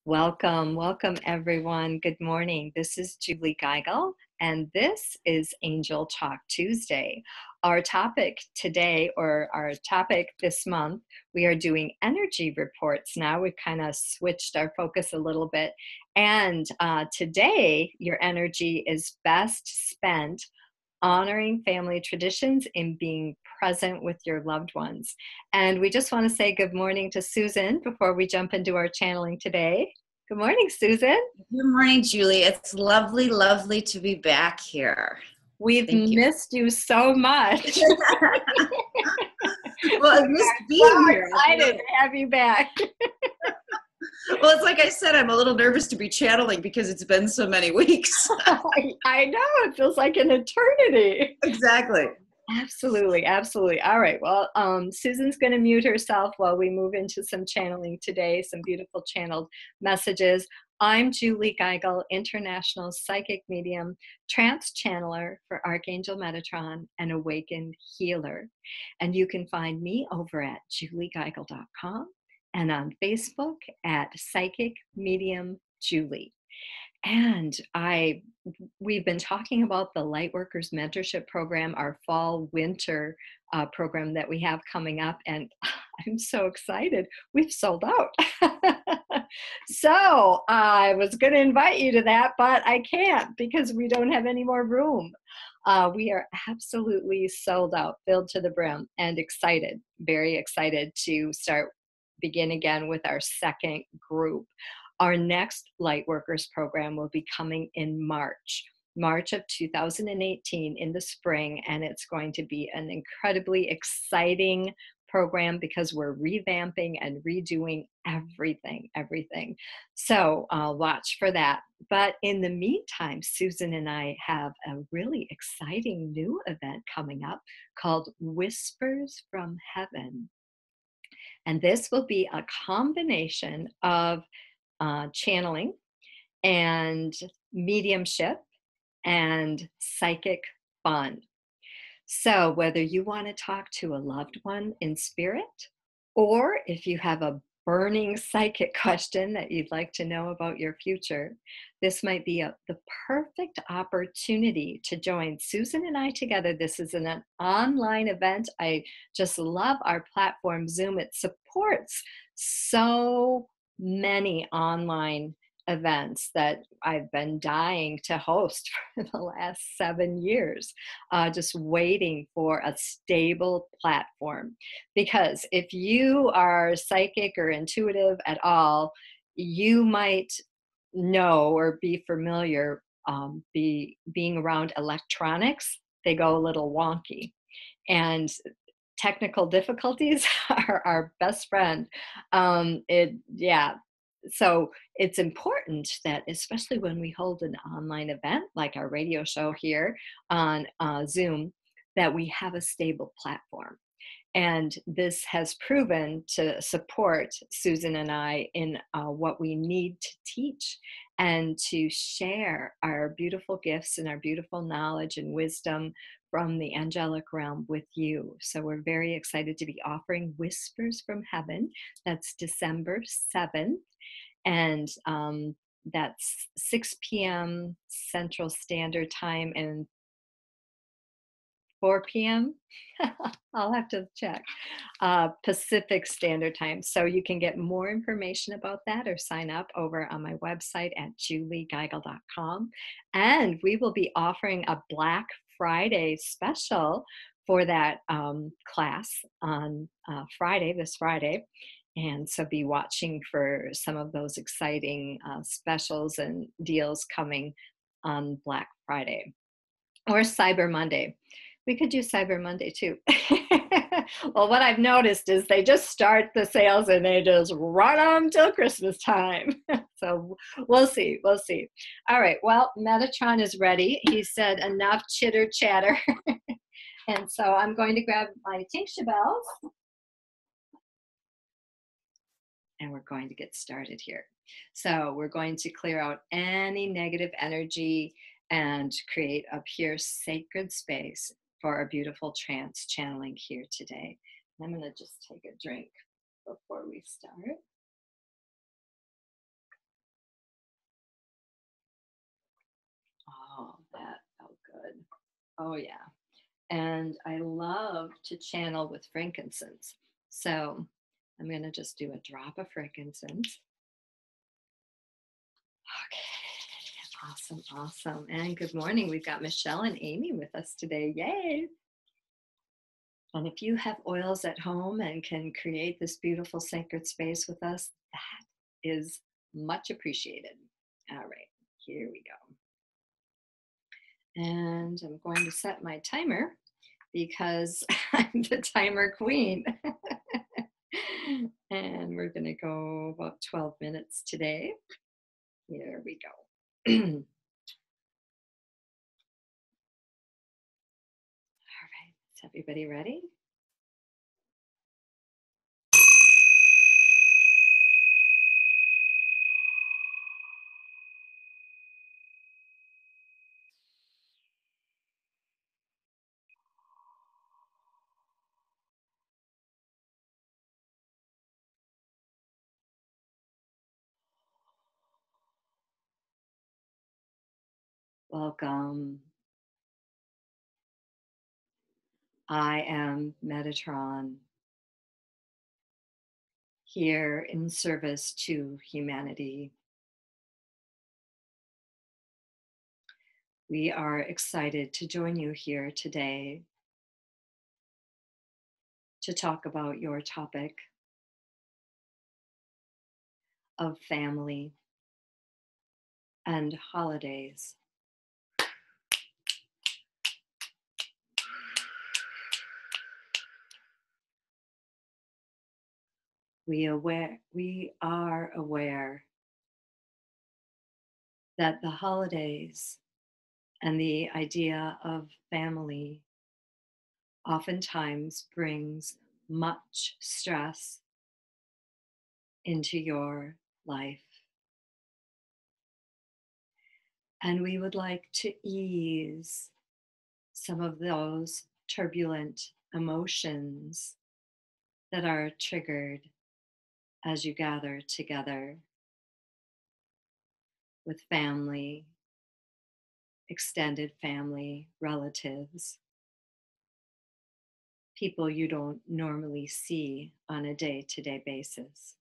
Welcome, welcome everyone. Good morning. This is Julie Geigle, and this is Angel Talk Tuesday. Our topic today, or our topic this month, we are doing energy reports now. We've kind of switched our focus a little bit. And today, your energy is best spent honoring family traditions and being present with your loved ones. And we just want to say good morning to Susan before we jump into our channeling today. Good morning, Susan. Good morning, Julie. It's lovely, lovely to be back here. We've Thank you. missed you so much. Well, I missed being here. Excited to have you back. Well, it's like I said, I'm a little nervous to be channeling because it's been so many weeks. I know, it feels like an eternity. Exactly. Absolutely, absolutely. All right, well, Susan's going to mute herself while we move into some channeling today, some beautiful channeled messages. I'm Julie Geigle, international psychic medium, trance channeler for Archangel Metatron, and awakened healer. And you can find me over at juliegeigel.com and on Facebook at Psychic Medium Julie. And we've been talking about the Lightworkers Mentorship Program, our fall winter program that we have coming up, and I'm so excited. We've sold out. So I was going to invite you to that, but I can't because we don't have any more room. We are absolutely sold out, filled to the brim, and excited, very excited to begin again with our second group. Our next Lightworkers program will be coming in March of 2018 in the spring, and it's going to be an incredibly exciting program because we're revamping and redoing everything. So watch for that. But in the meantime, Susan and I have a really exciting new event coming up called Whispers from Heaven. And this will be a combination of channeling and mediumship and psychic fun. So whether you want to talk to a loved one in spirit, or if you have a burning psychic question that you'd like to know about your future, this might be the perfect opportunity to join Susan and I together. This is an online event. I just love our platform, Zoom. It supports so many online events that I've been dying to host for the last 7 years, just waiting for a stable platform. Because if you are psychic or intuitive at all, you might know or be familiar being around electronics. They go a little wonky, and technical difficulties are our best friend. So it's important that, especially when we hold an online event like our radio show here on Zoom, that we have a stable platform. And this has proven to support Susan and I in what we need to teach and to share our beautiful gifts and our beautiful knowledge and wisdom from the angelic realm with you. So we're very excited to be offering Whispers from Heaven. That's December 7th. And that's 6 p.m. Central Standard Time and 4 p.m. I'll have to check. Pacific Standard Time. So you can get more information about that or sign up over on my website at juliegeigel.com. And we will be offering a Black Friday special for that class on this Friday. And so be watching for some of those exciting specials and deals coming on Black Friday or Cyber Monday. We could do Cyber Monday too. Well, what I've noticed is they just start the sales and they just run them till Christmas time. So we'll see. All right. Well, Metatron is ready. He said enough chitter chatter. And so I'm going to grab my tincture bells. And we're going to get started here. So we're going to clear out any negative energy and create a pure sacred space for a beautiful trance channeling here today. I'm going to just take a drink before we start. good. Oh, yeah. And I love to channel with frankincense. So I'm going to just do a drop of frankincense. Okay. Awesome. Awesome. And good morning. We've got Michelle and Amy with us today. Yay. And if you have oils at home and can create this beautiful sacred space with us, that is much appreciated. All right, here we go. And I'm going to set my timer because I'm the timer queen. And we're going to go about 12 minutes today. Here we go. All right, is everybody ready? Welcome. I am Metatron, here in service to humanity. We are excited to join you here today to talk about your topic of family and holidays. We are aware that the holidays and the idea of family oftentimes brings much stress into your life. And we would like to ease some of those turbulent emotions that are triggered as you gather together with family, extended family, relatives, people you don't normally see on a day-to-day basis.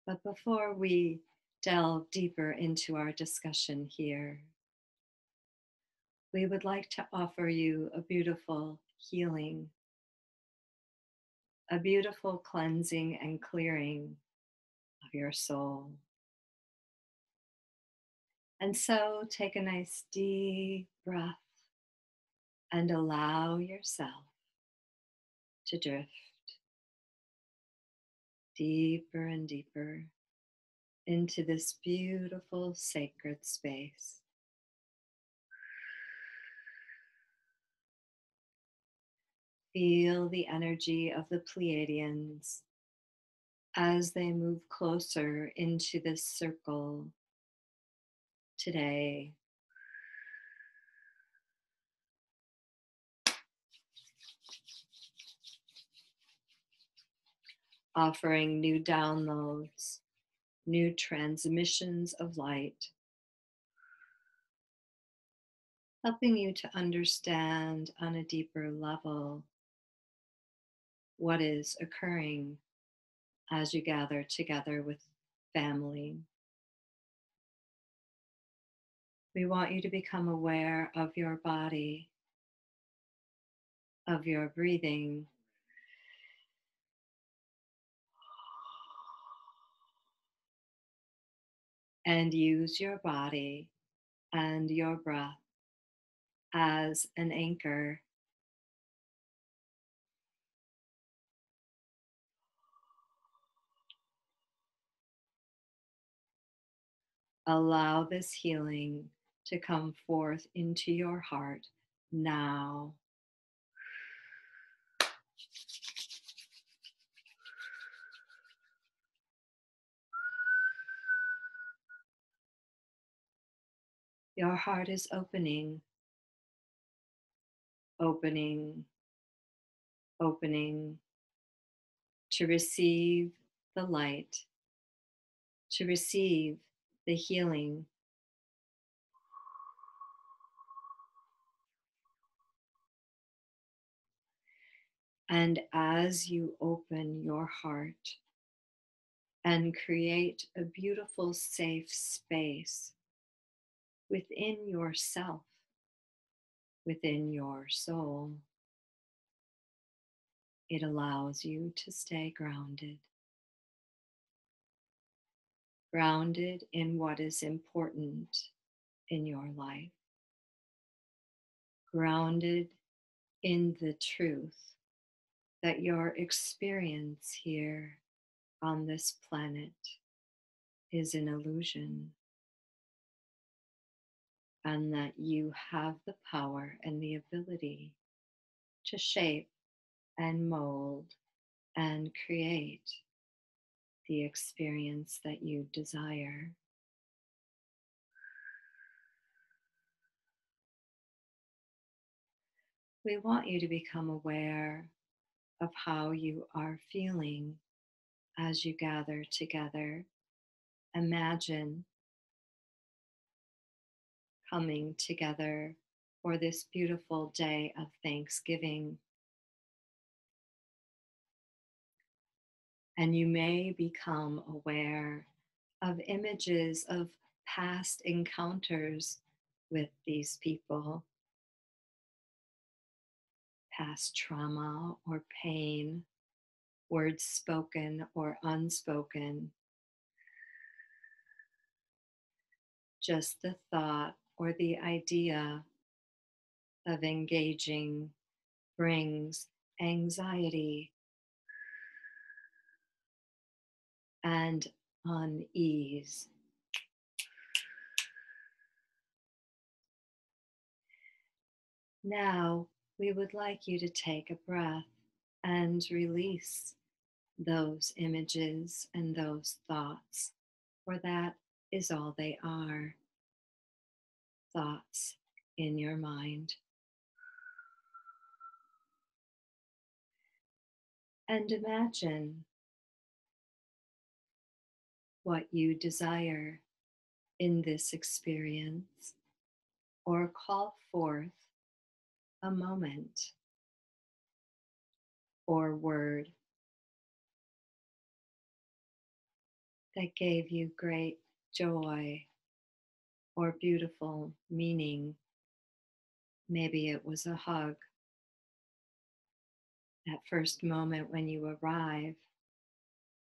But before we delve deeper into our discussion here, we would like to offer you a beautiful healing, a beautiful cleansing and clearing of your soul. And so take a nice deep breath and allow yourself to drift deeper and deeper into this beautiful sacred space. Feel the energy of the Pleiadians as they move closer into this circle today. Offering new downloads, new transmissions of light, helping you to understand on a deeper level what is occurring as you gather together with family. We want you to become aware of your body, of your breathing, and use your body and your breath as an anchor. Allow this healing to come forth into your heart now. Your heart is opening, opening, opening to receive the light, to receive the healing. And as you open your heart and create a beautiful, safe space within yourself, within your soul, it allows you to stay grounded. Grounded in what is important in your life. Grounded in the truth that your experience here on this planet is an illusion, and that you have the power and the ability to shape and mold and create the experience that you desire. We want you to become aware of how you are feeling as you gather together. Imagine coming together for this beautiful day of Thanksgiving. And you may become aware of images of past encounters with these people, past trauma or pain, words spoken or unspoken, just the thought or the idea of engaging brings anxiety and unease. Now, we would like you to take a breath and release those images and those thoughts, for that is all they are, thoughts in your mind. And imagine what you desire in this experience, or call forth a moment or word that gave you great joy or beautiful meaning. Maybe it was a hug, that first moment when you arrive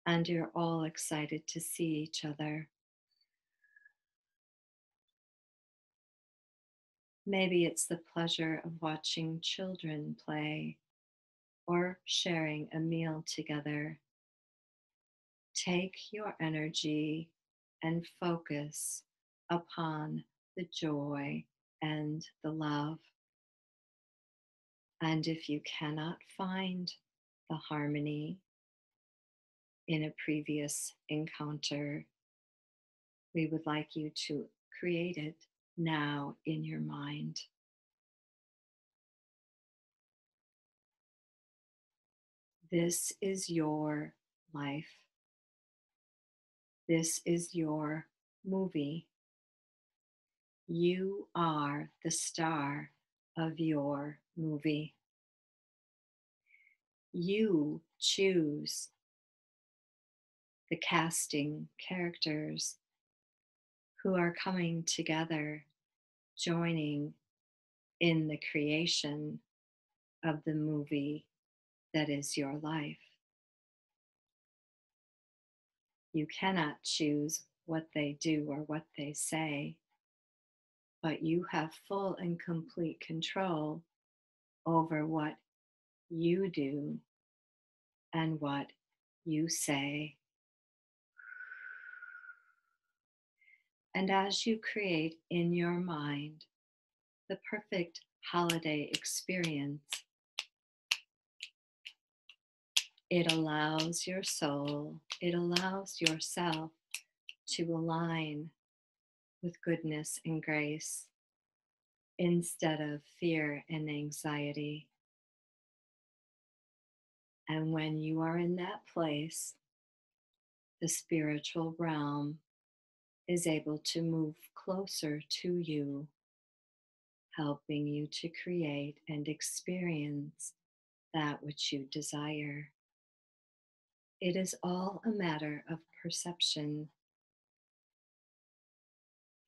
and you're all excited to see each other. Maybe it's the pleasure of watching children play or sharing a meal together. Take your energy and focus upon the joy and the love. And if you cannot find the harmony in a previous encounter, we would like you to create it now in your mind. This is your life. This is your movie. You are the star of your movie. You choose the casting characters who are coming together, joining in the creation of the movie that is your life. You cannot choose what they do or what they say, but you have full and complete control over what you do and what you say. And as you create in your mind the perfect holiday experience, it allows your soul, it allows yourself to align with goodness and grace instead of fear and anxiety. And when you are in that place, the spiritual realm is able to move closer to you, helping you to create and experience that which you desire. It is all a matter of perception.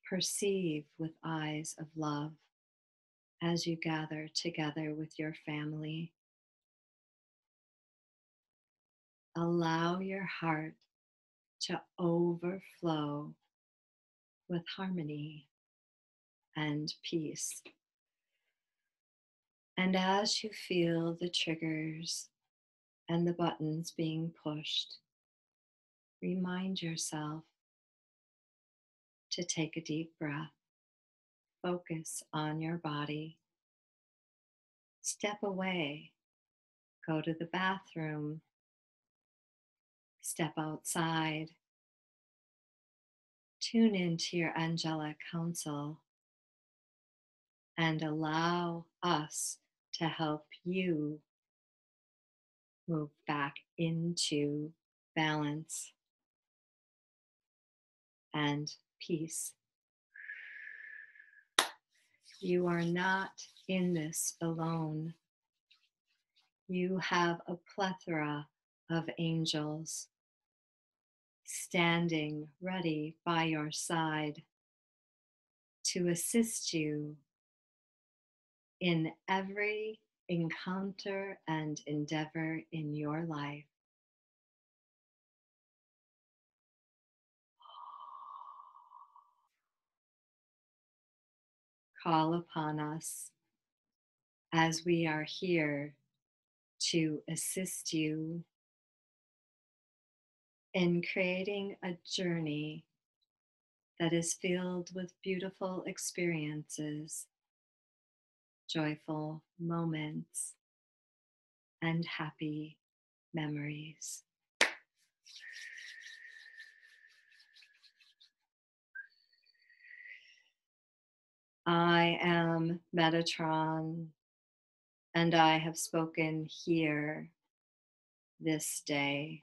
Perceive with eyes of love as you gather together with your family. Allow your heart to overflow with harmony and peace. And as you feel the triggers and the buttons being pushed, remind yourself to take a deep breath, focus on your body, step away, go to the bathroom, step outside, tune into your angelic counsel, and allow us to help you move back into balance and peace. You are not in this alone. You have a plethora of angels standing ready by your side to assist you in every encounter and endeavor in your life. Call upon us as we are here to assist you in creating a journey that is filled with beautiful experiences, joyful moments, and happy memories. I am Metatron, and I have spoken here this day.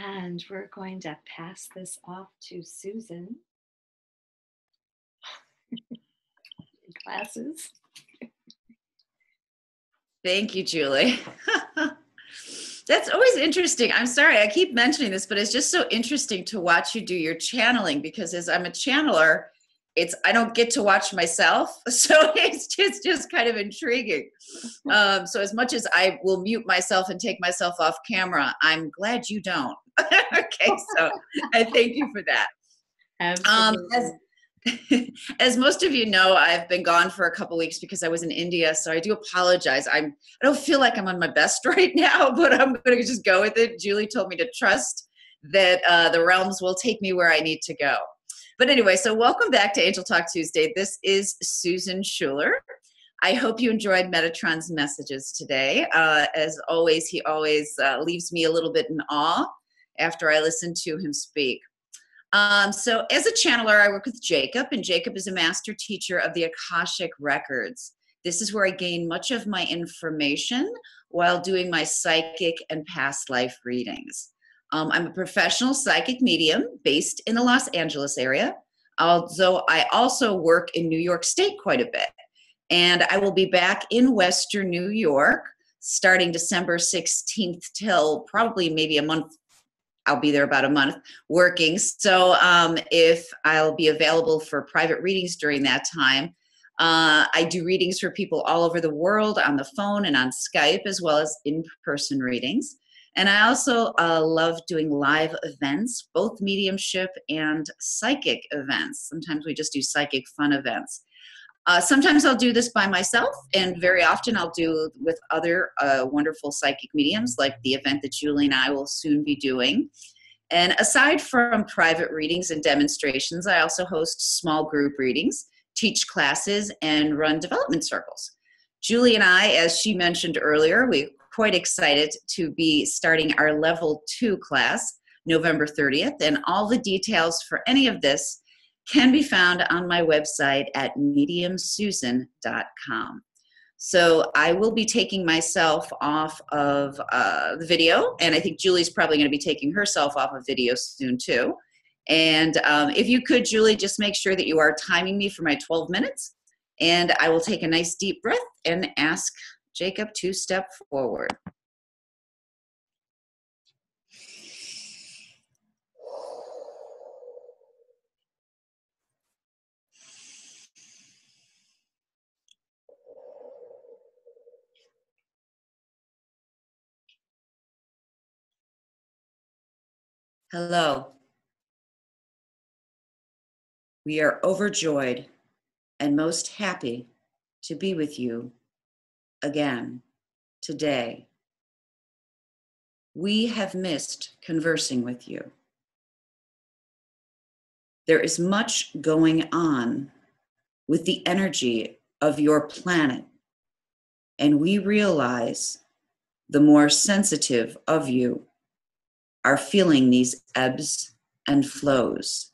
And we're going to pass this off to Susan. Glasses. Thank you, Julie. That's always interesting. I'm sorry, I keep mentioning this, but it's just so interesting to watch you do your channeling, because as I'm a channeler, I don't get to watch myself. So it's just kind of intriguing. So as much as I will mute myself and take myself off camera, I'm glad you don't. Okay, so I thank you for that. Absolutely. As most of you know, I've been gone for a couple weeks because I was in India, so I do apologize. I don't feel like I'm on my best right now, but I'm going to just go with it. Julie told me to trust that the realms will take me where I need to go. But anyway, so welcome back to Angel Talk Tuesday. This is Susan Schueler. I hope you enjoyed Metatron's messages today. As always, he always leaves me a little bit in awe after I listen to him speak. So as a channeler, I work with Jacob, and Jacob is a master teacher of the Akashic Records. This is where I gain much of my information while doing my psychic and past life readings. I'm a professional psychic medium based in the Los Angeles area, although I also work in New York State quite a bit. And I will be back in Western New York starting December 16th till probably maybe a month. I'll be there about a month working. So if I'll be available for private readings during that time, I do readings for people all over the world on the phone and on Skype, as well as in-person readings. And I also love doing live events, both mediumship and psychic events. Sometimes we just do psychic fun events. Sometimes I'll do this by myself, and very often I'll do with other wonderful psychic mediums, like the event that Julie and I will soon be doing. And aside from private readings and demonstrations, I also host small group readings, teach classes, and run development circles. Julie and I, as she mentioned earlier, we're quite excited to be starting our level 2 class November 30th. And all the details for any of this can be found on my website at mediumsusan.com. So I will be taking myself off of the video, and I think Julie's probably going to be taking herself off of video soon too. And if you could, Julie, just make sure that you are timing me for my 12 minutes, and I will take a nice deep breath and ask Jacob to step forward. Hello. We are overjoyed and most happy to be with you again today. We have missed conversing with you. There is much going on with the energy of your planet, and we realize the more sensitive of you are feeling these ebbs and flows.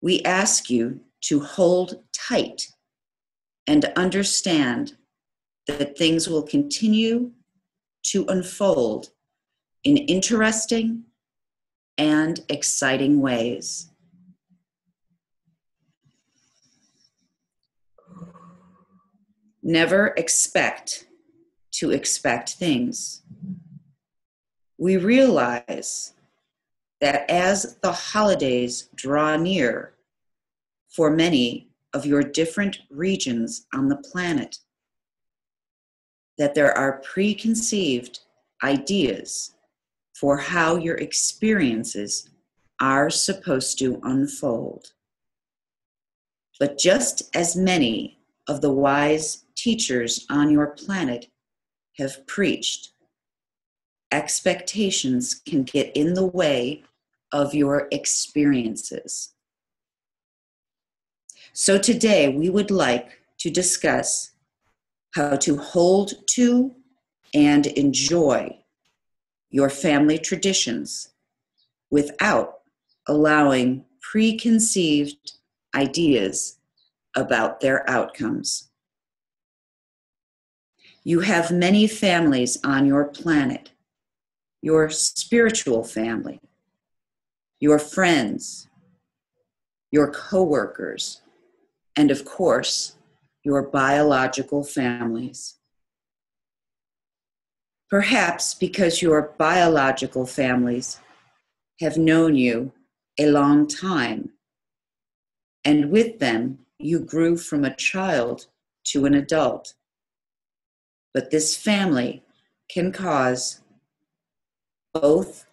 We ask you to hold tight and understand that things will continue to unfold in interesting and exciting ways. Never expect to expect things. We realize that as the holidays draw near for many of your different regions on the planet, that there are preconceived ideas for how your experiences are supposed to unfold. But just as many of the wise teachers on your planet have preached, expectations can get in the way of your experiences. So today we would like to discuss how to hold to and enjoy your family traditions without allowing preconceived ideas about their outcomes. You have many families on your planet, your spiritual family, your friends, your coworkers, and of course, your biological families. Perhaps because your biological families have known you a long time, and with them you grew from a child to an adult. But this family can cause both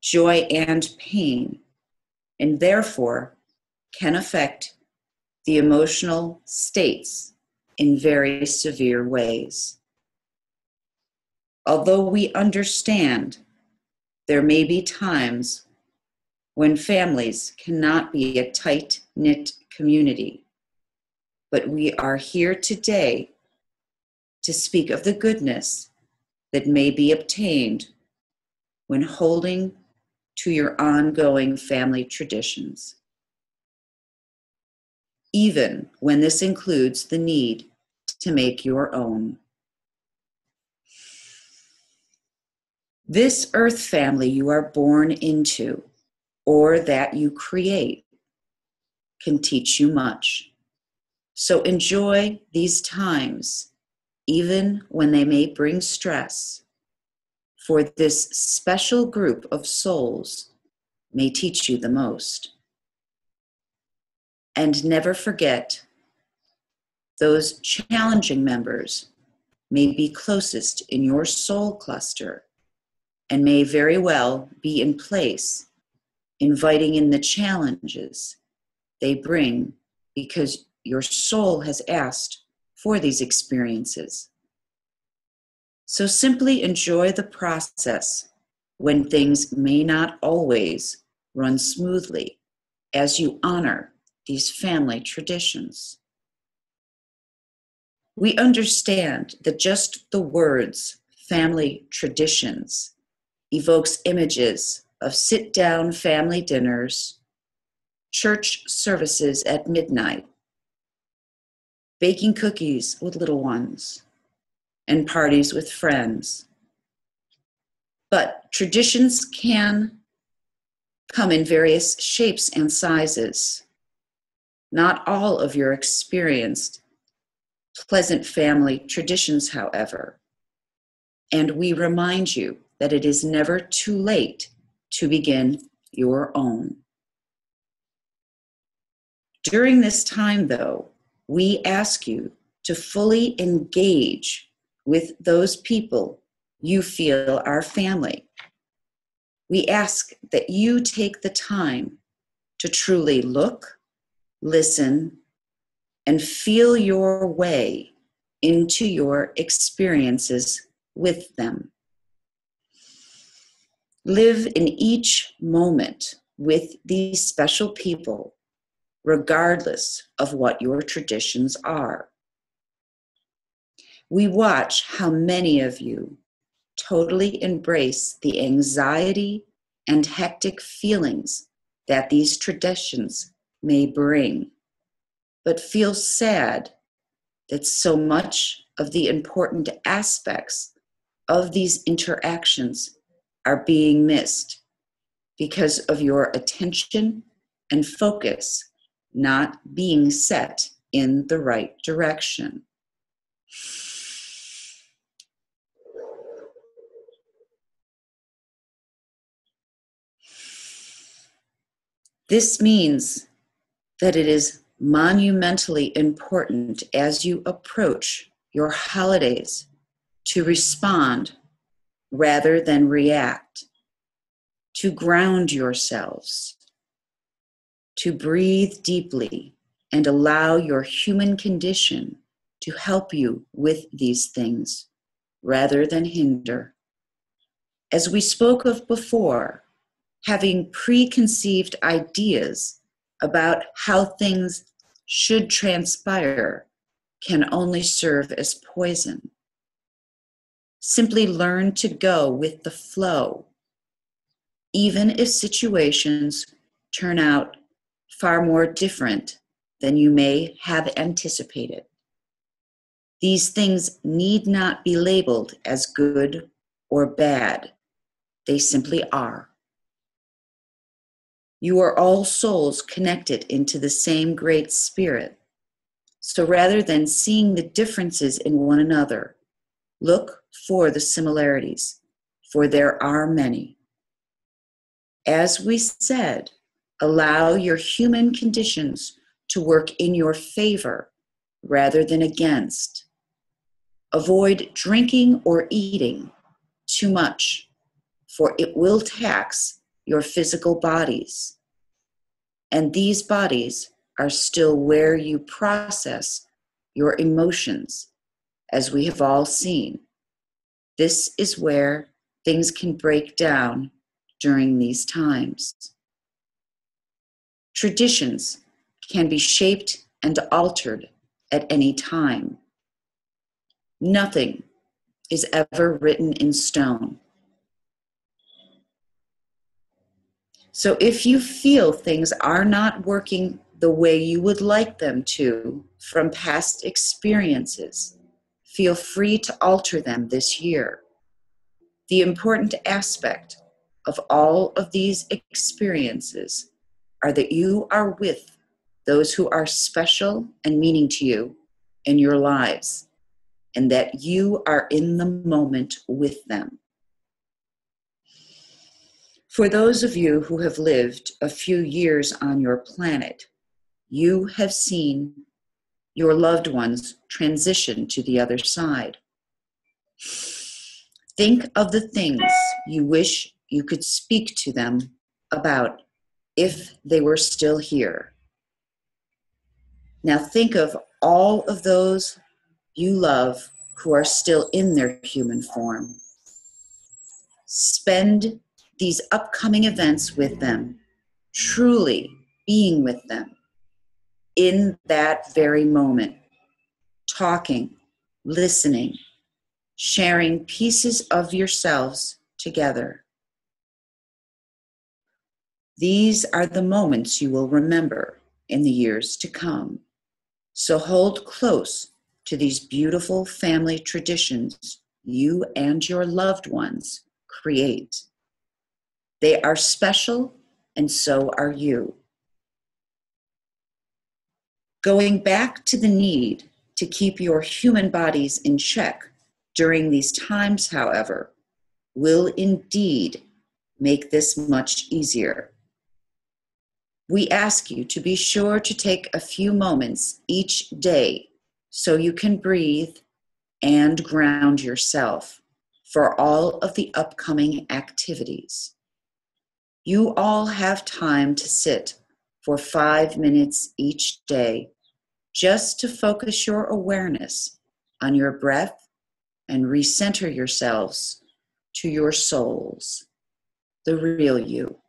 joy and pain, and therefore can affect the emotional states in very severe ways. Although we understand there may be times when families cannot be a tight-knit community, but we are here today to speak of the goodness that may be obtained when holding to your ongoing family traditions, even when this includes the need to make your own. This earth family you are born into, or that you create, can teach you much. So enjoy these times, even when they may bring stress, for this special group of souls may teach you the most. And never forget, those challenging members may be closest in your soul cluster and may very well be in place, inviting in the challenges they bring because your soul has asked for these experiences. So simply enjoy the process when things may not always run smoothly as you honor these family traditions. We understand that just the words family traditions evokes images of sit-down family dinners, church services at midnight, baking cookies with little ones, and parties with friends. But traditions can come in various shapes and sizes. Not all of your experienced pleasant family traditions, however. And we remind you that it is never too late to begin your own. During this time, though, we ask you to fully engage with those people you feel are family. We ask that you take the time to truly look, listen, and feel your way into your experiences with them. Live in each moment with these special people, regardless of what your traditions are. We watch how many of you totally embrace the anxiety and hectic feelings that these traditions may bring, but feel sad that so much of the important aspects of these interactions are being missed because of your attention and focus not being set in the right direction. This means that it is monumentally important as you approach your holidays to respond rather than react, to ground yourselves, to breathe deeply and allow your human condition to help you with these things rather than hinder. As we spoke of before, having preconceived ideas about how things should transpire can only serve as poison. Simply learn to go with the flow, even if situations turn out far more different than you may have anticipated. These things need not be labeled as good or bad. They simply are. You are all souls connected into the same great spirit. So rather than seeing the differences in one another, look for the similarities, for there are many. As we said, allow your human conditions to work in your favor rather than against. Avoid drinking or eating too much, for it will tax your physical bodies. And these bodies are still where you process your emotions, as we have all seen. This is where things can break down during these times. Traditions can be shaped and altered at any time. Nothing is ever written in stone. So if you feel things are not working the way you would like them to from past experiences, feel free to alter them this year. The important aspect of all of these experiences are that you are with those who are special and meaning to you in your lives, and that you are in the moment with them. For those of you who have lived a few years on your planet, you have seen your loved ones transition to the other side. Think of the things you wish you could speak to them about if they were still here. Now think of all of those you love who are still in their human form. Spend these upcoming events with them, truly being with them in that very moment, talking, listening, sharing pieces of yourselves together. These are the moments you will remember in the years to come. So hold close to these beautiful family traditions you and your loved ones create. They are special, and so are you. Going back to the need to keep your human bodies in check during these times, however, will indeed make this much easier. We ask you to be sure to take a few moments each day so you can breathe and ground yourself for all of the upcoming activities. You all have time to sit for 5 minutes each day just to focus your awareness on your breath and recenter yourselves to your souls, the real you.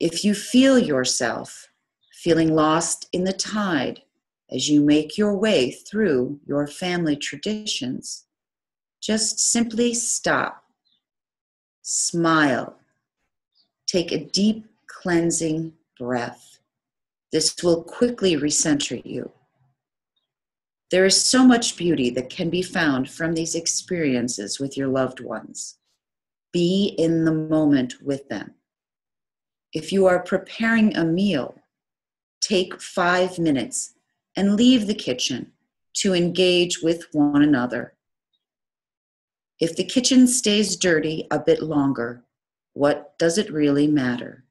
If you feel yourself feeling lost in the tide as you make your way through your family traditions, just simply stop, smile, take a deep cleansing breath. This will quickly recenter you. There is so much beauty that can be found from these experiences with your loved ones. Be in the moment with them. If you are preparing a meal, take 5 minutes and leave the kitchen to engage with one another. If the kitchen stays dirty a bit longer, what does it really matter?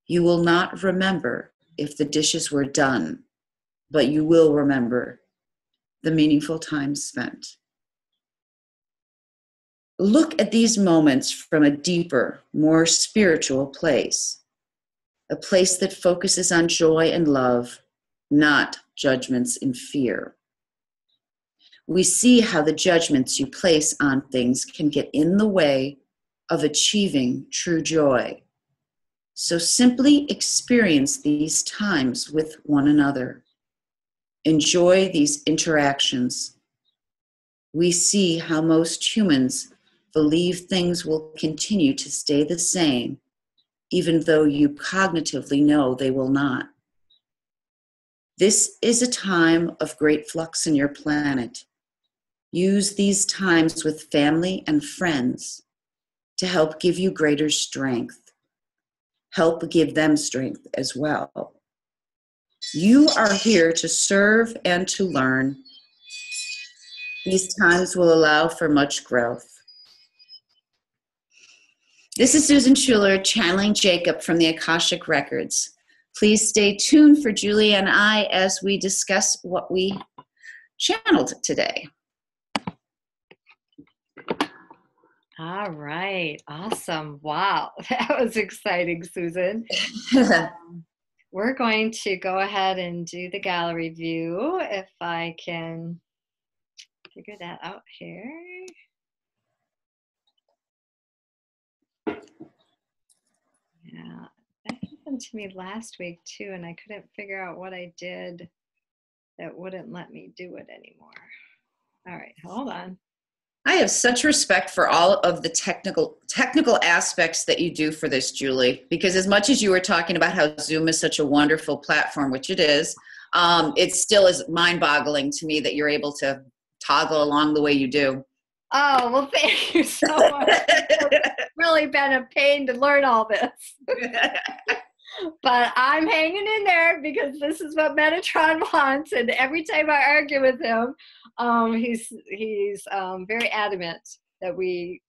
You will not remember if the dishes were done, but you will remember the meaningful time spent. Look at these moments from a deeper, more spiritual place, a place that focuses on joy and love, not judgments and fear. We see how the judgments you place on things can get in the way of achieving true joy. So simply experience these times with one another. Enjoy these interactions. We see how most humans believe things will continue to stay the same, even though you cognitively know they will not. This is a time of great flux in your planet. Use these times with family and friends to help give you greater strength. Help give them strength as well. You are here to serve and to learn. These times will allow for much growth. This is Susan Schueler, channeling Jacob from the Akashic Records. Please stay tuned for Julie and I as we discuss what we channeled today. All right. Awesome. Wow. That was exciting, Susan. We're going to go ahead and do the gallery view if I can figure that out here. Yeah, that happened to me last week too, and I couldn't figure out what I did that wouldn't let me do it anymore. All right, hold on. I have such respect for all of the technical aspects that you do for this, Julie, because as much as you were talking about how Zoom is such a wonderful platform, which it is, it still is mind-boggling to me that you're able to toggle along the way you do. Oh, well, thank you so much. It's really been a pain to learn all this. But I'm hanging in there because this is what Metatron wants. And every time I argue with him, he's very adamant that we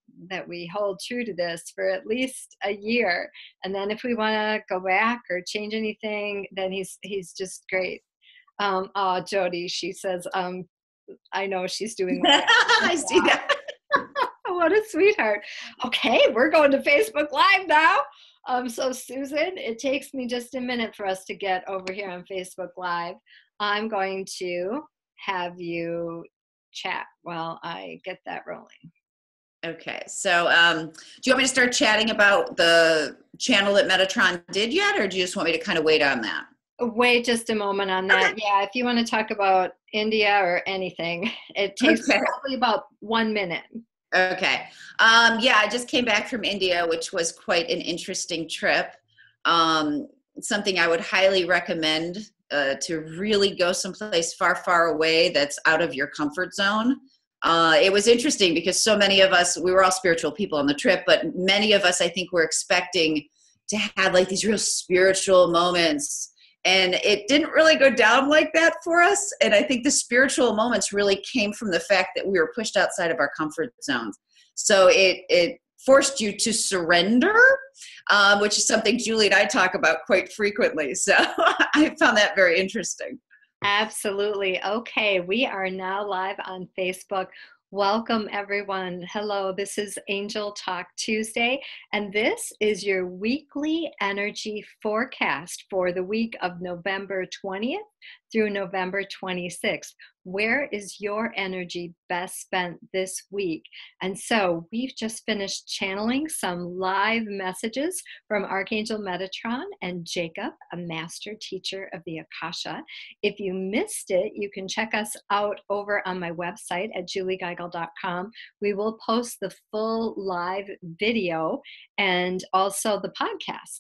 hold true to this for at least a year. And then if we want to go back or change anything, then he's just great. Jody, she says, I know she's doing well. I see that. What a sweetheart. Okay, we're going to Facebook Live now. So Susan, it takes me just a minute for us to get over here on Facebook Live. I'm going to have you chat while I get that rolling. Okay, so do you want me to start chatting about the channel that Metatron did yet, or do you just want me to kind of wait on that? Wait just a moment on that. Okay. Yeah, if you want to talk about India or anything, it takes probably about 1 minute. Okay. Yeah, I just came back from India, which was quite an interesting trip. Something I would highly recommend to really go someplace far, far away that's out of your comfort zone. It was interesting because so many of us, we were all spiritual people on the trip, but many of us, I think, were expecting to have like these real spiritual moments. And it didn't really go down like that for us. And I think the spiritual moments really came from the fact that we were pushed outside of our comfort zones. So it forced you to surrender, which is something Julie and I talk about quite frequently. So I found that very interesting. Absolutely. Okay, we are now live on Facebook. Welcome, everyone. Hello, this is Angel Talk Tuesday, and this is your weekly energy forecast for the week of November 20th through November 26th. Where is your energy best spent this week? And so we've just finished channeling some live messages from Archangel Metatron and Jacob, a master teacher of the Akasha. If you missed it, you can check us out over on my website at juliegeigel.com. We will post the full live video and also the podcast.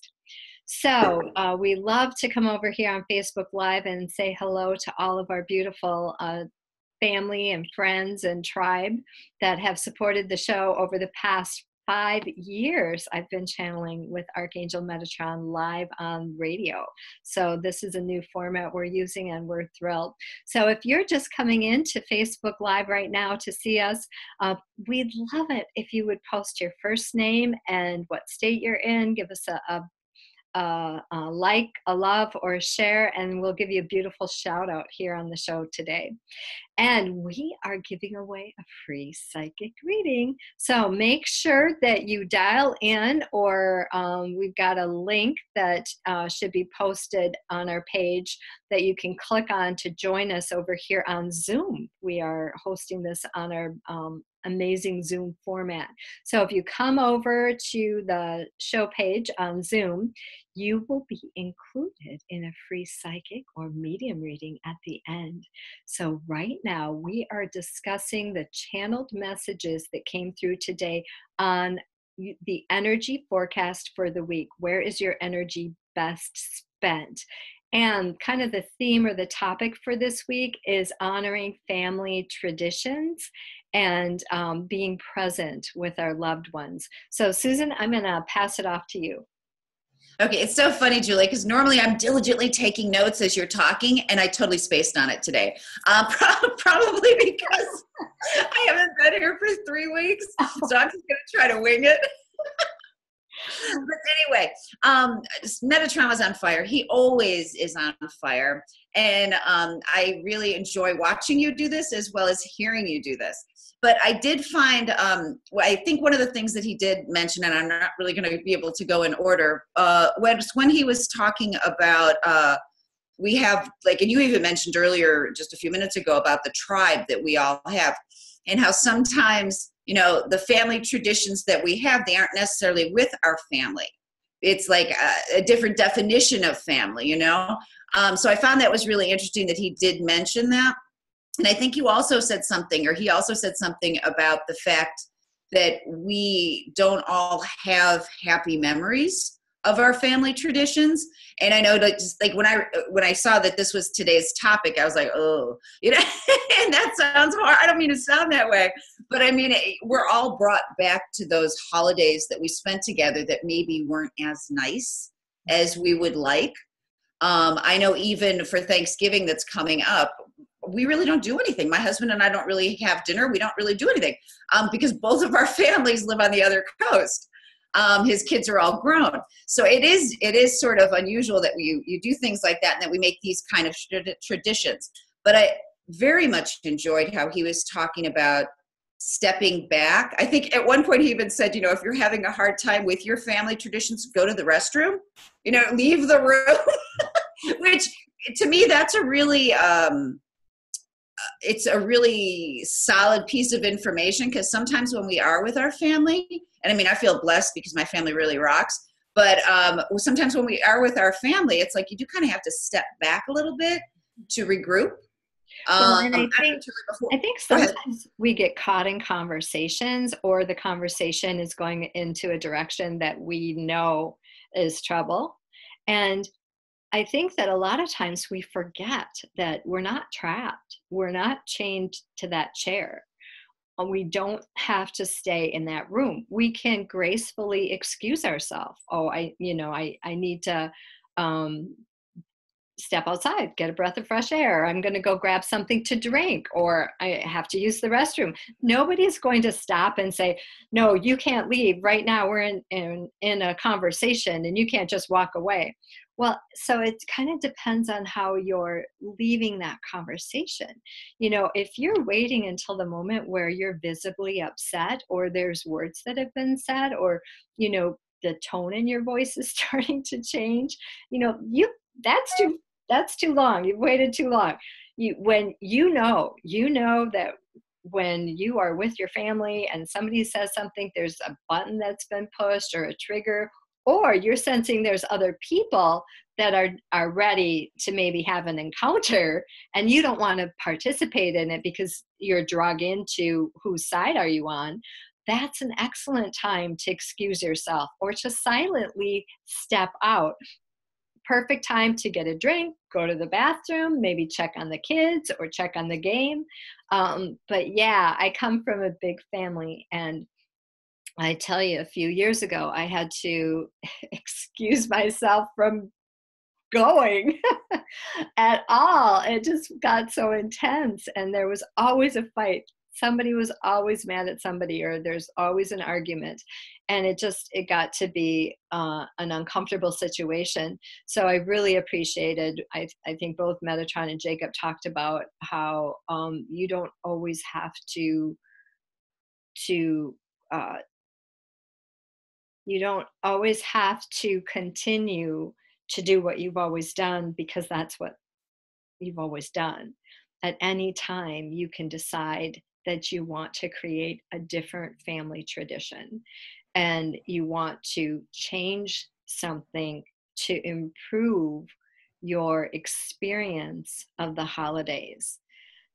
So we love to come over here on Facebook Live and say hello to all of our beautiful family and friends and tribe that have supported the show over the past 5 years. I've been channeling with Archangel Metatron live on radio. So this is a new format we're using and we're thrilled. So if you're just coming into Facebook Live right now to see us, we'd love it if you would post your first name and what state you're in. Give us a like, a love, or a share, and we'll give you a beautiful shout out here on the show today. And we are giving away a free psychic reading. So make sure that you dial in, or we've got a link that should be posted on our page that you can click on to join us over here on Zoom. We are hosting this on our amazing Zoom format. So if you come over to the show page on Zoom, you will be included in a free psychic or medium reading at the end. So right now we are discussing the channeled messages that came through today on the energy forecast for the week. Where is your energy best spent? And kind of the theme or the topic for this week is honoring family traditions and being present with our loved ones. So Susan, I'm going to pass it off to you. Okay, it's so funny, Julie, because normally I'm diligently taking notes as you're talking, and I totally spaced on it today. Probably because I haven't been here for 3 weeks, so I'm just going to try to wing it. But anyway, Metatron was on fire. He always is on fire. And I really enjoy watching you do this as well as hearing you do this. But I did find, I think one of the things that he did mention, and I'm not really going to be able to go in order, when he was talking about, we have, like, and you even mentioned earlier just a few minutes ago about the tribe that we all have, and how sometimes, you know, the family traditions that we have, they aren't necessarily with our family. It's like a different definition of family, you know? So I found that was really interesting that he did mention that. And I think you also said something, or he also said something about the fact that we don't all have happy memories of our family traditions. And I know that just like when I saw that this was today's topic, I was like, oh, you know, and that sounds hard. I don't mean to sound that way, but I mean, we're all brought back to those holidays that we spent together that maybe weren't as nice as we would like. I know even for Thanksgiving that's coming up, we really don't do anything. My husband and I don't really have dinner. We don't really do anything because both of our families live on the other coast. His kids are all grown. So it is sort of unusual that you do things like that and that we make these kind of traditions. But I very much enjoyed how he was talking about stepping back. I think at one point he even said, you know, if you're having a hard time with your family traditions, go to the restroom, you know, leave the room, which to me, that's a really, it's a really solid piece of information, because sometimes when we are with our family, and I mean, I feel blessed because my family really rocks, but sometimes when we are with our family, it's like you do kind of have to step back a little bit to regroup. Well, and Actually, before, I think go ahead. sometimes we get caught in conversations, or the conversation is going into a direction that we know is trouble. And I think that a lot of times we forget that we're not trapped. We're not chained to that chair. We don't have to stay in that room. We can gracefully excuse ourselves. Oh, I need to um, step outside, get a breath of fresh air. I'm going to go grab something to drink, or I have to use the restroom. Nobody's going to stop and say, no, you can't leave right now. We're in a conversation and you can't just walk away. Well, so it kind of depends on how you're leaving that conversation. If you're waiting until the moment where you're visibly upset, or there's words that have been said, or, the tone in your voice is starting to change, you that's too long. You've waited too long. When that when you are with your family and somebody says something, there's a button that's been pushed or a trigger, or you're sensing there's other people that are ready to maybe have an encounter, and you don't want to participate in it because you're dragged into whose side are you on. That's an excellent time to excuse yourself or to silently step out. Perfect time to get a drink, go to the bathroom, maybe check on the kids or check on the game. But yeah, I come from a big family, and I tell you, a few years ago, I had to excuse myself from going at all. It just got so intense, and there was always a fight. Somebody was always mad at somebody, or there's always an argument, and it got to be an uncomfortable situation. So I really appreciated. I think both Metatron and Jacob talked about how you don't always have to uh, you don't always have to continue to do what you've always done, because that's what you've always done. At any time, you can decide that you want to create a different family tradition, and you want to change something to improve your experience of the holidays.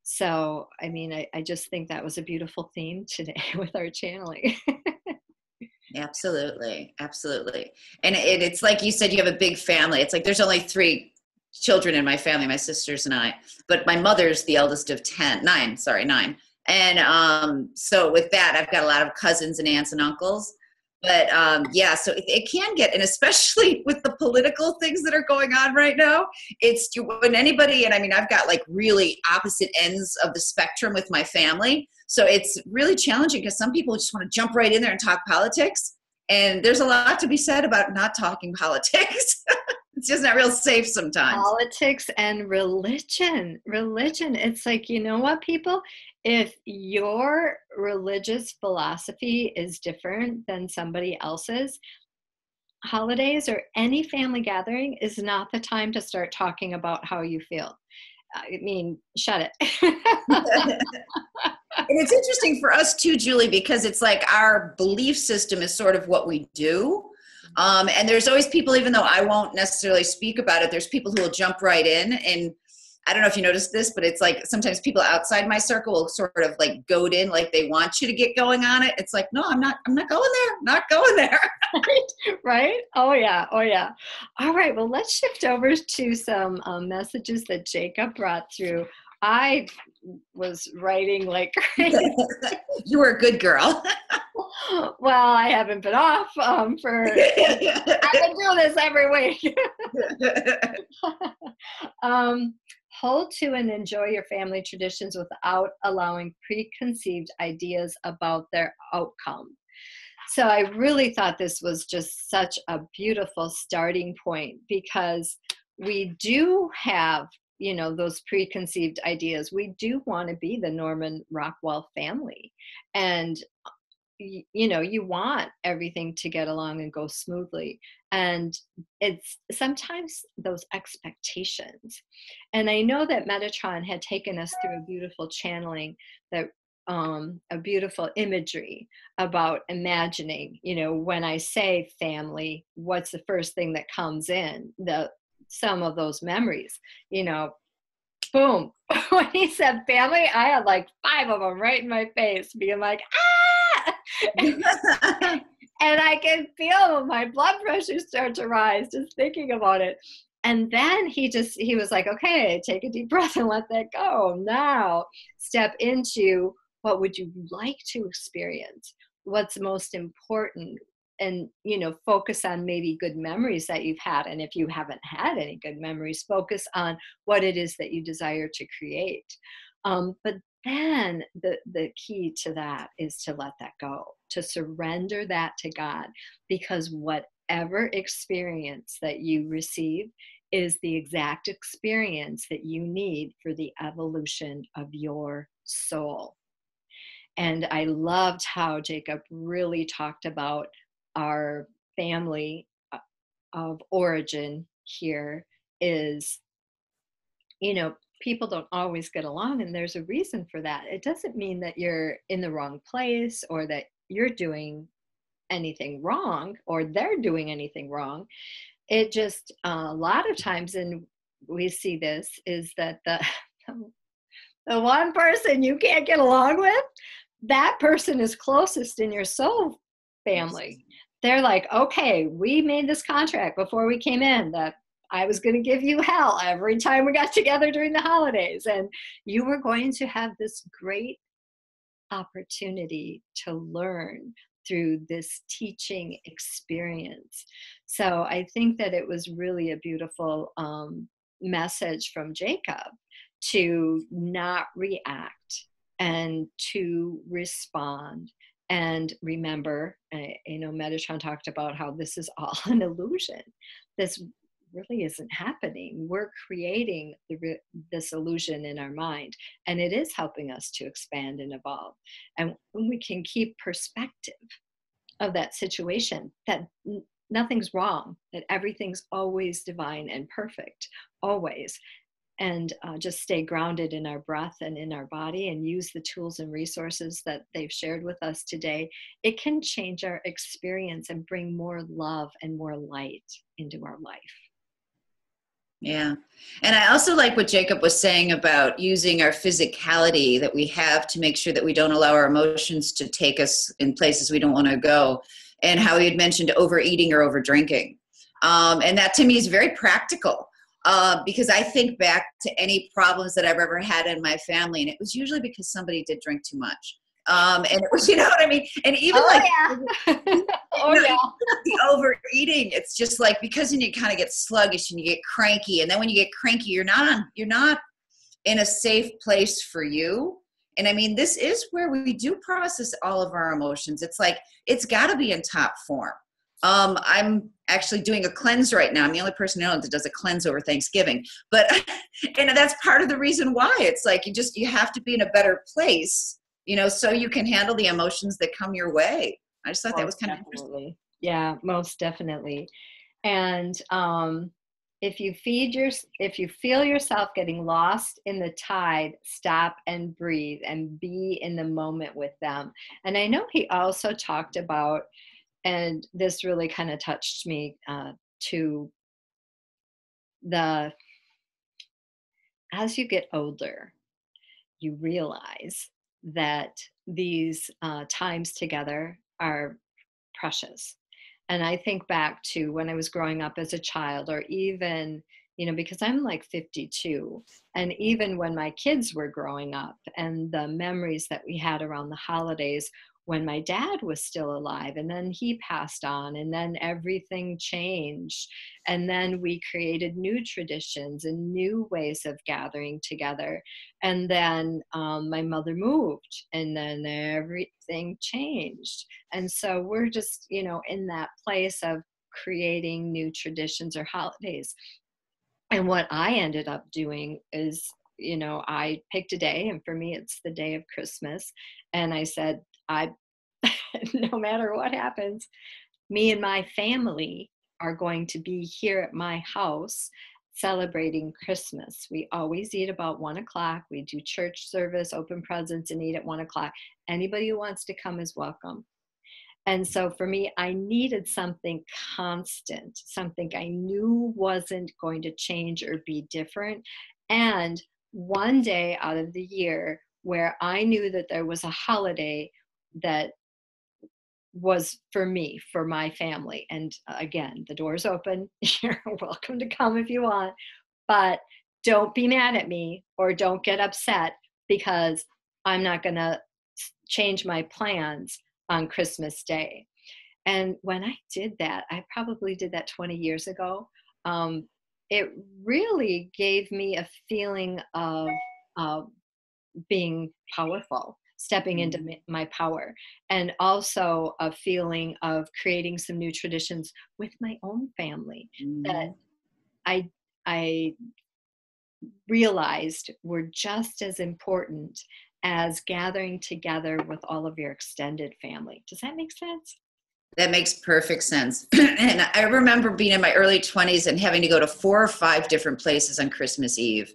So, I mean, I just think that was a beautiful theme today with our channeling. Absolutely, absolutely. And it's like you said, you have a big family. It's like there's only three children in my family, my sisters and I. But my mother's the eldest of 9, sorry, 9. And so with that, I've got a lot of cousins and aunts and uncles. But yeah, so it can get, and especially with the political things that are going on right now, it's when anybody, and I mean, I've got like really opposite ends of the spectrum with my family. So it's really challenging because some people just want to jump right in there and talk politics. And there's a lot to be said about not talking politics. It's just not real safe sometimes. Politics and religion. It's like, you know what, people? If your religious philosophy is different than somebody else's, holidays or any family gathering is not the time to start talking about how you feel. I mean, shut it. And it's interesting for us too, Julie, because it's like our belief system is sort of what we do. And there's always people, even though I won't necessarily speak about it, there's people who will jump right in. And I don't know if you noticed this, but it's like sometimes people outside my circle will sort of like goad in, like they want you to get going on it. It's like, no, I'm not going there, not going there. Right? Oh yeah. Oh yeah. All right. Well, let's shift over to some messages that Jacob brought through. I was writing like crazy. You were a good girl. Well, I haven't been off for. I've been doing this every week. um, Hold to and enjoy your family traditions without allowing preconceived ideas about their outcome. So I really thought this was just such a beautiful starting point, because we do have, those preconceived ideas. We do want to be the Norman Rockwell family. And you want everything to get along and go smoothly, and it's sometimes those expectations. And I know that Metatron had taken us through a beautiful channeling, that a beautiful imagery about imagining, when I say family, what's the first thing that comes in? Some of those memories, you know boom. When he said family, I had like 5 of them right in my face, being like, ah! And I can feel my blood pressure start to rise just thinking about it. And then he was like, okay, take a deep breath and let that go. Now step into what would you like to experience? What's most important? And, focus on maybe good memories that you've had. And if you haven't had any good memories, focus on what it is that you desire to create. But then the key to that is to let that go, to surrender that to God, because whatever experience that you receive is the exact experience that you need for the evolution of your soul. And I loved how Jacob really talked about our family of origin here is, people don't always get along, and there's a reason for that. It doesn't mean that you're in the wrong place or that you're doing anything wrong or they're doing anything wrong. It just, a lot of times, and we see this, is that the one person you can't get along with, that person is closest in your soul family. They're like, okay, we made this contract before we came in that I was going to give you hell every time we got together during the holidays. And you were going to have this great opportunity to learn through this teaching experience. So I think that it was really a beautiful message from Jacob to not react and to respond. And remember, Metatron talked about how this is all an illusion. This really isn't happening. We're creating this illusion in our mind, and it is helping us to expand and evolve. And when we can keep perspective of that situation, that nothing's wrong, that everything's always divine and perfect, always, and just stay grounded in our breath and in our body and use the tools and resources that they've shared with us today, it can change our experience and bring more love and more light into our life. Yeah. And I also like what Jacob was saying about using our physicality that we have to make sure that we don't allow our emotions to take us in places we don't want to go. And how he had mentioned overeating or over drinking. And that to me is very practical because I think back to any problems that I've ever had in my family. And it was usually because somebody did drink too much. And it was, you know what I mean? And even the overeating, it's just like, because then you kind of get sluggish and you get cranky. And then when you get cranky, you're not in a safe place for you. And I mean, this is where we do process all of our emotions. It's like, it's got to be in top form. I'm actually doing a cleanse right now. I'm the only person I know that does a cleanse over Thanksgiving, but, and that's part of the reason why. It's like, you have to be in a better place, so you can handle the emotions that come your way. I just thought that was kind of interesting. Yeah, most definitely. And if you feel yourself getting lost in the tide, stop and breathe and be in the moment with them. And I know he also talked about, and this really kind of touched me, as you get older, you realize that these times together are precious. And I think back to when I was growing up as a child, or even, because I'm like 52, and even when my kids were growing up, and the memories that we had around the holidays when my dad was still alive, and then he passed on, and then everything changed. And then we created new traditions and new ways of gathering together. And then my mother moved, and then everything changed. And so we're just, in that place of creating new traditions or holidays. And what I ended up doing is, I picked a day, and for me, it's the day of Christmas. And I said, no matter what happens, me and my family are going to be here at my house celebrating Christmas. We always eat about 1:00. We do church service, open presents, and eat at 1:00. Anybody who wants to come is welcome. And so for me, I needed something constant, something I knew wasn't going to change or be different. And one day out of the year where I knew that there was a holiday that was for me, for my family. And again, the door's open. You're welcome to come if you want, but don't be mad at me or don't get upset because I'm not going to change my plans on Christmas Day. And when I did that, I probably did that 20 years ago. It really gave me a feeling of uh, being powerful, stepping into my power, and also a feeling of creating some new traditions with my own family that Mm-hmm. I I realized were just as important as gathering together with all of your extended family. Does that make sense? That makes perfect sense. And I remember being in my early 20s and having to go to 4 or 5 different places on Christmas Eve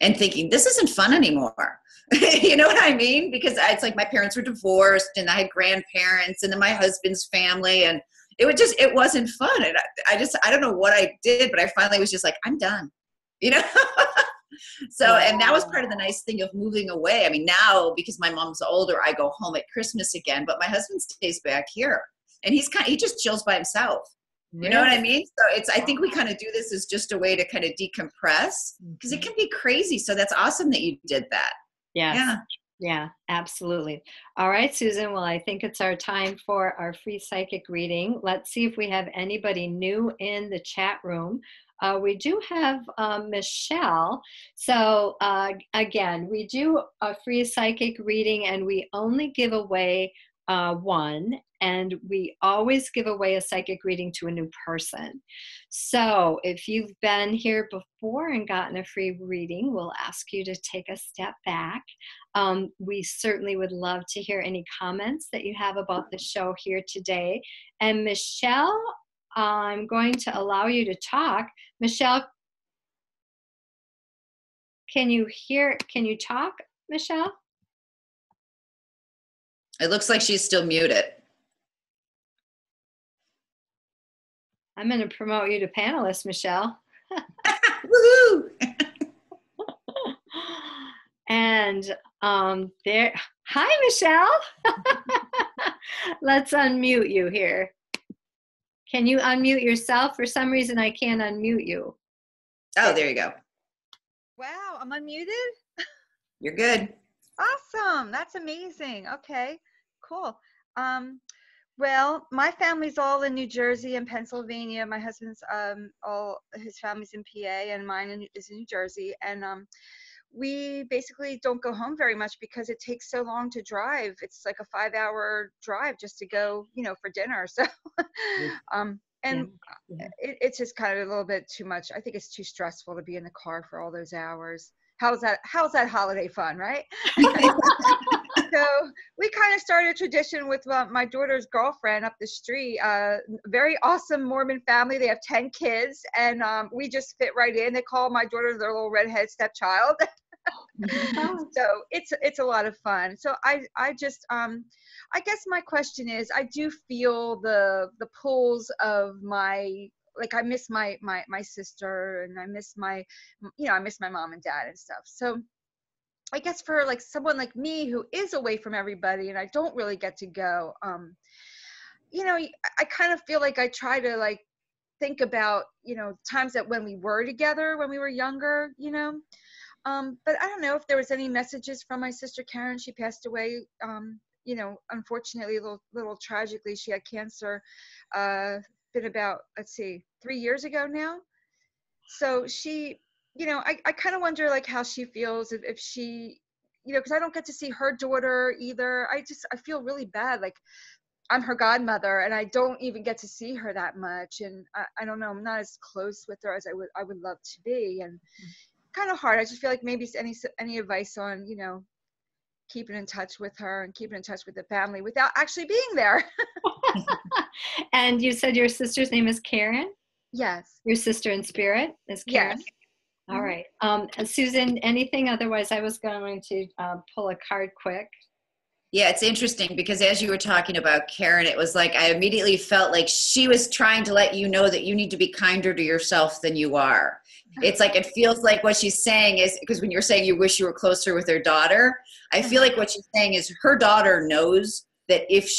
and thinking, this isn't fun anymore. You know what I mean? Because it's like my parents were divorced and I had grandparents and then my husband's family. And it wasn't fun. And I don't know what I did, but I finally was just like, I'm done, you know? So, and that was part of the Wow. nice thing of moving away. I mean, now because my mom's older, I go home at Christmas again, but my husband stays back here and he just chills by himself. You know what I Really? mean? So I think we kind of do this as just a way to kind of decompress because it Mhm. can be crazy. So that's awesome that you did that. Yes. Yeah. Yeah, absolutely. All right, Susan. Well, I think it's our time for our free psychic reading. Let's see if we have anybody new in the chat room. We do have Michelle. So, again, we do a free psychic reading and we only give away one, and we always give away a psychic reading to a new person. So, if you've been here before and gotten a free reading, we'll ask you to take a step back. We certainly would love to hear any comments that you have about the show here today. And Michelle, I'm going to allow you to talk. Michelle, can you talk, Michelle? It looks like she's still muted. I'm going to promote you to panelist, Michelle. Woohoo! And there, hi, Michelle. Let's unmute you here. Can you unmute yourself? For some reason, I can't unmute you. Oh, there you go. Wow, I'm unmuted? You're good. Awesome. That's amazing. Okay, cool. Well, my family's all in New Jersey and Pennsylvania. My husband's all his family's in PA and is in New Jersey. And we basically don't go home very much because it takes so long to drive. It's like a 5-hour drive just to go, for dinner. So Yeah. and Yeah. it's just kind of a little bit too much. I think it's too stressful to be in the car for all those hours. How's that holiday fun, right? So we kind of started a tradition with my daughter's girlfriend up the street. Very awesome Mormon family. They have 10 kids, and we just fit right in. They call my daughter their little redhead stepchild. So it's a lot of fun. So I just I guess my question is, I do feel the pulls of my, like, I miss my sister, and I miss I miss my mom and dad and stuff. So I guess for like someone like me who is away from everybody and I don't really get to go, I kind of feel like I try to like think about, times that when we were together when we were younger, but I don't know if there was any messages from my sister Karen. She passed away, unfortunately, a little tragically. She had cancer. Been about, let's see, 3 years ago now. So she, I kind of wonder like how she feels if she, because I don't get to see her daughter either. I feel really bad. Like, I'm her godmother and I don't even get to see her that much. And I don't know, I'm not as close with her as I would love to be. And kind of hard. I just feel like maybe any advice on, keeping in touch with her and keeping in touch with the family without actually being there. And you said your sister's name is Karen? Yes. Your sister in spirit is Karen? Yes. All right. Susan, anything? Otherwise, I was going to pull a card quick. Yeah, it's interesting because as you were talking about Karen, it was like I immediately felt like she was trying to let you know that you need to be kinder to yourself than you are. It's like it feels like what she's saying is because when you're saying you wish you were closer with her daughter, I feel like what she's saying is her daughter knows that if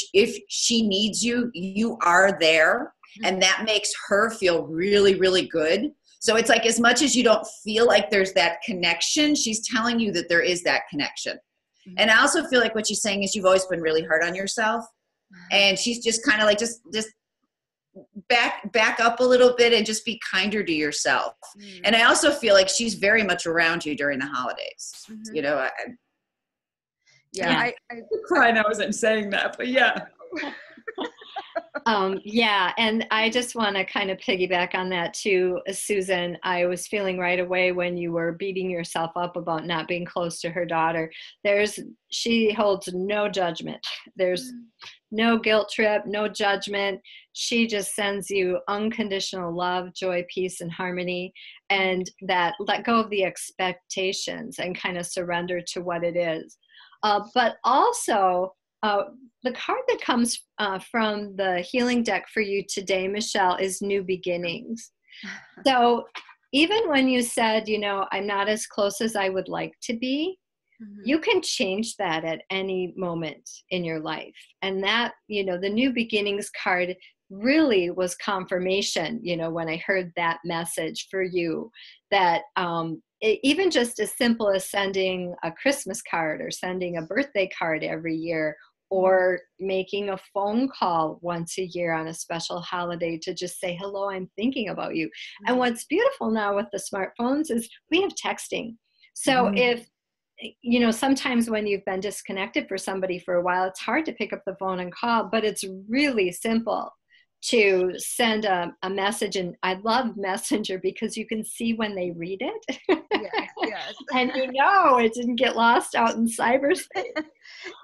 she needs you, you are there, and that makes her feel really, really good. So it's like as much as you don't feel like there's that connection, she's telling you that there is that connection. And I also feel like what she's saying is you've always been really hard on yourself, and she's just kind of like just back up a little bit and just be kinder to yourself. And I also feel like she's very much around you during the holidays. You know, I crying. I wasn't saying that, but yeah. Yeah, and I just want to kind of piggyback on that too, Susan. I was feeling right away when you were beating yourself up about not being close to her daughter. She holds no judgment. There's no guilt trip, no judgment. She just sends you unconditional love, joy, peace, and harmony, and that let go of the expectations and kind of surrender to what it is. But also, the card that comes from the healing deck for you today, Michelle, is New Beginnings. So even when you said, you know, I'm not as close as I would like to be, you can change that at any moment in your life. And that, you know, the New Beginnings card really was confirmation, you know, when I heard that message for you, that even just as simple as sending a Christmas card or sending a birthday card every year, or making a phone call once a year on a special holiday to just say, hello, I'm thinking about you. And what's beautiful now with the smartphones is we have texting. So if, you know, sometimes when you've been disconnected for somebody for a while, it's hard to pick up the phone and call, but it's really simple to send a message. And I love Messenger because you can see when they read it. Yes. And you know it didn't get lost out in cyberspace.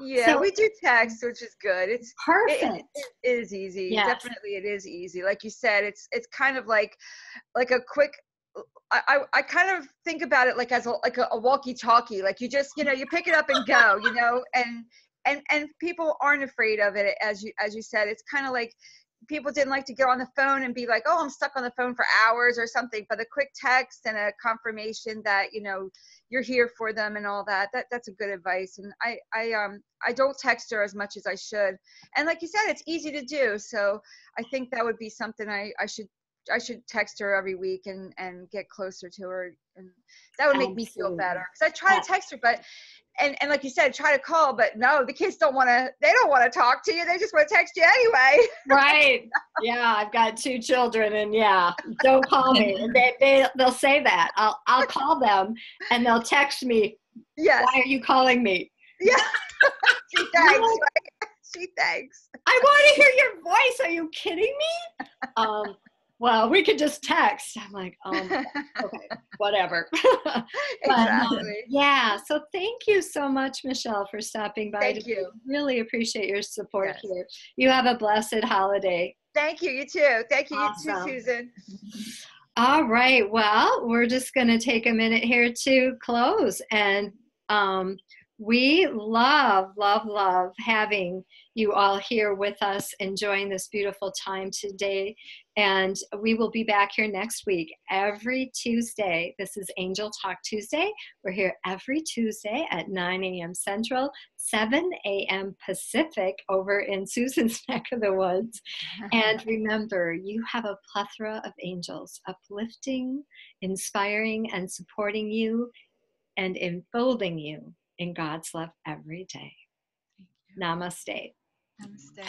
Yeah, so, we do text, which is good. It's perfect. It is easy. Yes. Definitely it is easy. Like you said, it's kind of like a quick, I kind of think about it like as a walkie-talkie. Like you just, you know, you pick it up and go, you know, and people aren't afraid of it. As you said, it's kind of like people didn't like to get on the phone and be like, oh, I'm stuck on the phone for hours or something. But a quick text and a confirmation that, you know, you're here for them and all that's a good advice. And I don't text her as much as I should. And like you said, it's easy to do. So I think that would be something I should text her every week and get closer to her. And that would make me feel better. Because I try to text her, but and like you said, try to call, but no, the kids don't want to talk to you. They just want to text you anyway. Right. Yeah. I've got 2 children and don't call me. And they'll say that I'll call them and they'll text me. Yes. Why are you calling me? Yeah. She thanks. Right? She thanks. I want to hear your voice. Are you kidding me? Well, we could just text. I'm like, okay, whatever. But, exactly. Yeah. So thank you so much, Michelle, for stopping by. Thank you. Really appreciate your support here. You have a blessed holiday. Thank you. You too. Thank you. Awesome. You too, Susan. All right. Well, we're just going to take a minute here to close. And we love having you all here with us, enjoying this beautiful time today. And we will be back here next week, every Tuesday. This is Angel Talk Tuesday. We're here every Tuesday at 9 a.m. Central, 7 a.m. Pacific over in Susan's neck of the woods. And remember, you have a plethora of angels uplifting, inspiring, and supporting you and enfolding you in God's love every day. Namaste. Namaste.